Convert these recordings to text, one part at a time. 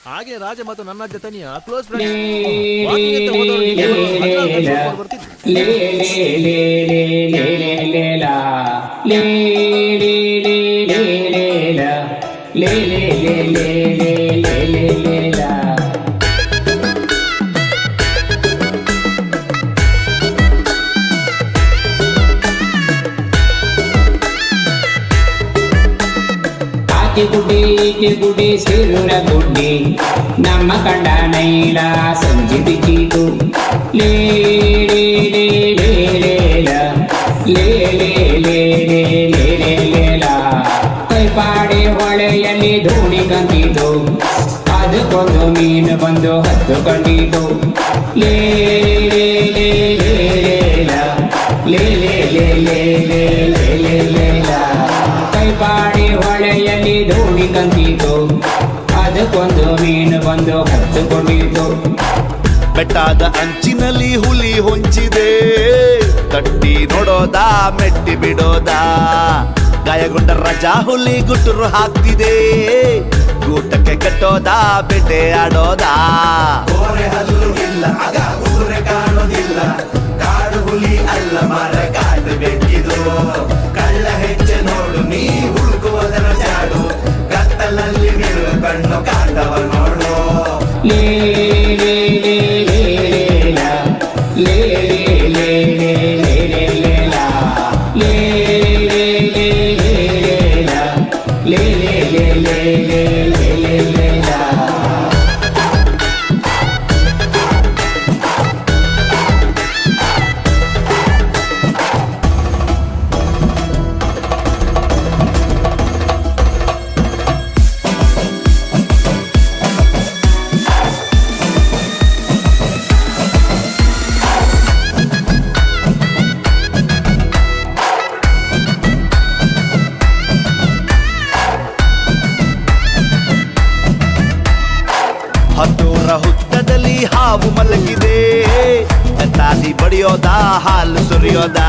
ಹಾಗೆ ರಾಜ ಮತ್ತು ನನ್ನ ಜೊತೆನಿಯ ಕ್ಲೋಸ್ ಫ್ರೆಂಡ್ ಗುಡಿ ಸಿರುರ ಗುಡ್ಡಿ ನಮ್ಮ ಕಂಡ ನೈಲ ಸಂಜೆ ಬಿಕ್ಕಿತು ಲೇ ಲೇ ಲೇ ಲೇ ಲೇ ಲೇ ಲೇ ಲೇ ಲೇ ಲೇ ಲೇಲ ಕೈಪಾಡೆ ಹೊಳೆಯಲ್ಲಿ ಧೂಳಿ ಕಂತಿತು ಅದಕ್ಕೊಂದು ಮೀನು ಬಂದು ಹತ್ತು ಕಂಡಿತು ಲೇ ಲೇ ಲೇ ಲೇ ಲೇ ಲೇ ಲೇ ಲೇ ಲೇ ಲೇ ಲೇ ಲೇಲ ಕೈಪಾಡಿ ಹೊಳೆಯಲ್ಲಿ ಧೂಳಿ ಕಂತಿತು ಅದಕ್ಕೊಂದು ಮೀನು ಬಂದು ಹತ್ತುಕೊಂಡಿತು ಬೆಟ್ಟದ ಅಂಚಿನಲ್ಲಿ ಹುಲಿ ಹೊಂಚಿದೆ ತಟ್ಟಿ ನೋಡೋದಾ ಮೆಟ್ಟಿ ಬಿಡೋದಾ ಗಾಯಗೊಂಡ ರಜಾ ಹುಲಿ ಗುಟ್ಟುರು ಹಾಕ್ತಿದೆ ಗೂಟಕ್ಕೆ ಕಟ್ಟೋದಾ ಬೇಟೆ ಆಡೋದಾ ಹಲ್ಲು ಇಲ್ಲ ಆಗ ಊರೆ ಕಾಣೋದಿಲ್ಲ ಕಾಡು ಹುಲಿ ಅಲ್ಲ ಮರ ಕಾಡು ಬೆಟ್ಟಿದು ಕಳ್ಳ ಹೆಜ್ಜೆ ನೋಡು ನೀ ಹುಡುಕುವುದರ ಜಾಡು ಕತ್ತಲಲ್ಲಿ ಬೀಳುವ ಕಣ್ಣು ಕಾಂಡವ ನೋಡು ಲೇ ಲೇ ಲೇ ಲೇ ಲೇ ಲೇ ಲೇ ಲೇ ಲೇ ಲೇ ಲೇ ಲೇ ಲೇ ಲೇ ಲೇ ಲೇ ಹತ್ತೂರ ಹುತ್ತದಲ್ಲಿ ಹಾವು ಮಲಗಿದೆ ತಾಲಿ ಬಡಿಯೋದಾ ಹಾಲು ಸುರಿಯೋದಾ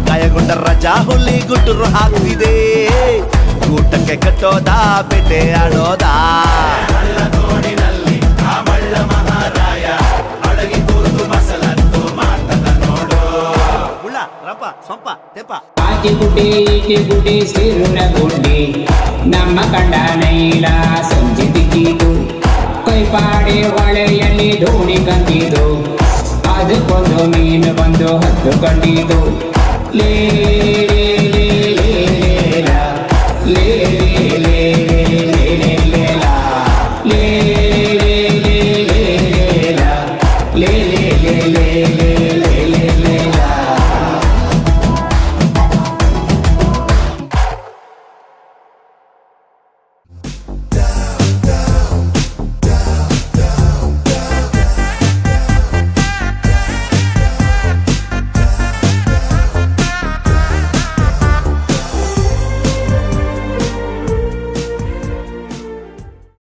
ಗಾಯಗೊಂಡ ರಜಾ ಹುಲಿ ಗುಟ್ಟುರು ಹಾಕ್ತಿದೆ ಗೂಟಕ್ಕೆ ಕಟ್ಟೋದಾ ಬೇಟೆ ಆಡೋದಾ ತೋಡಿನಲ್ಲಿ ಆ ಮಳ್ಳ ಮಹಾರಾಯ ಅಡಗಿ ಕೂತು ಮಸಲತ್ತು ಮಾತದ ನೋಡು ಉಳ್ಳ ರಪ ಸೊಂಪ ತೆಪ ಆಕೆ ಗುಡ್ಡಿ ಸಿರುರ ಗುಡ್ಡಿ ನಮ್ಮ ಕಂಡ ನೈಲ ಸಂಜೆ ದಿಕ್ಕಿತು ಕೈಪಾಡೆ ಹೊಳೆಯಲ್ಲಿ ಧೂಳಿ ಕಂತಿತು ಅದಕ್ಕೊಂದು ಮೀನು ಬಂದು ಹತ್ತು ಕಂಡಿತು ಲೇ